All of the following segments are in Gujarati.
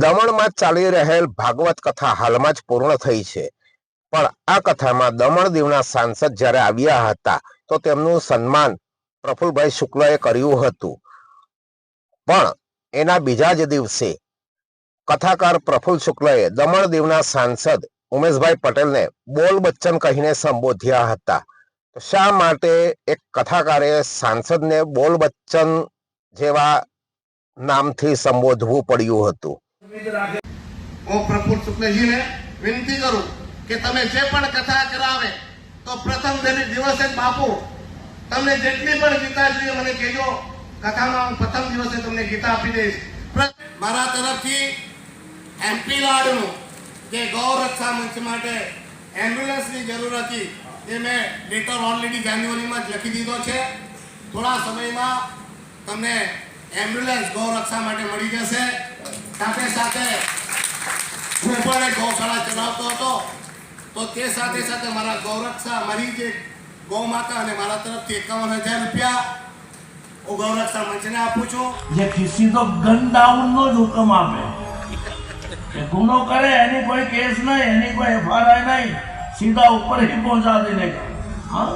દમણમાં ચાલી રહેલ ભાગવત કથા હાલમાં જ પૂર્ણ થઈ છે, પણ આ કથામાં દમણ દીવના સાંસદ જ્યારે આવ્યા હતા તો તેમનું સન્માન પ્રફુલભાઈ શુક્લએ કર્યું હતું, પણ એના બીજા જ દિવસે કથાકાર પ્રફુલ શુક્લએ દમણ દીવના સાંસદ ઉમેશભાઈ પટેલને બોલ બચ્ચન કહીને સંબોધ્યા હતા. તો શા માટે એક કથાકારે સાંસદને બોલ બચ્ચન જેવા નામથી સંબોધવું પડ્યું હતું? હું પ્રફુલ શુક્લજીને વિનંતી કરું કે તમે જે પણ કથા કરાવે તો પ્રથમ દિવસે બાપુ તમને જેટલી પણ ગીતા જોઈએ મને કહેજો, કથામાં હું પ્રથમ દિવસે તમને ગીતા આપી દઈશ. મારા તરફથી એમપી લાડનું જે ગૌ રક્ષા મંચ માટે એમ્બ્યુલન્સની જરૂર હતી એ મેં લેટર ઓલરેડી જાન્યુઆરીમાં જ લખી દીધો છે. થોડા સમયમાં તમને એમ્બ્યુલન્સ ગૌ રક્ષા માટે મળી જશે. સાથે સાથે હું પણ એક ગૌશાળા ચલાવતો હતો, તો તે સાથે સાથે મારા ગૌરક્ષા મારી જે ગૌ માતા અને મારા તરફથી 51,000 રૂપિયા હું ગૌરક્ષા મંચને આપું છું. જે કિસી તો ગન ડાઉનનો જ હુકમ આપે કે ગુનો કરે એની કોઈ કેસ નહીં, એની કોઈ એફઆઈઆર નહીં, સીધા ઉપર ही પહોંચા દેને का. हाँ,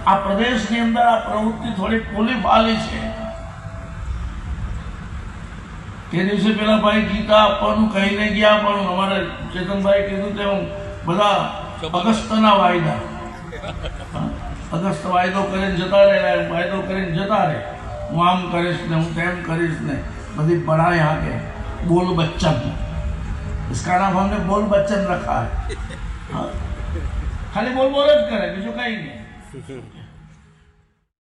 આ પ્રદેશની અંદર આ પ્રવૃત્તિ થોડી ફૂલી ફાલી છે. તે દિવસે પેલા ભાઈ ગીતા આપવાનું કહીને ગયા, પણ અમારે ચેતનભાઈ કીધું તે હું બધા અગસ્તના વાયદા, અગસ્ત વાયદો કરીને જતા રહે, વાયદો કરીને જતા રહે, હું આમ કરીશ ને હું તેમ કરીશ ને બધી पढ़ाई यहाँ के बोल बच्चन, इसका नाम हमने बोल बच्चन रखा है. हाँ, खाली बोल बोल જ કરે, બીજું કઈ નહીં.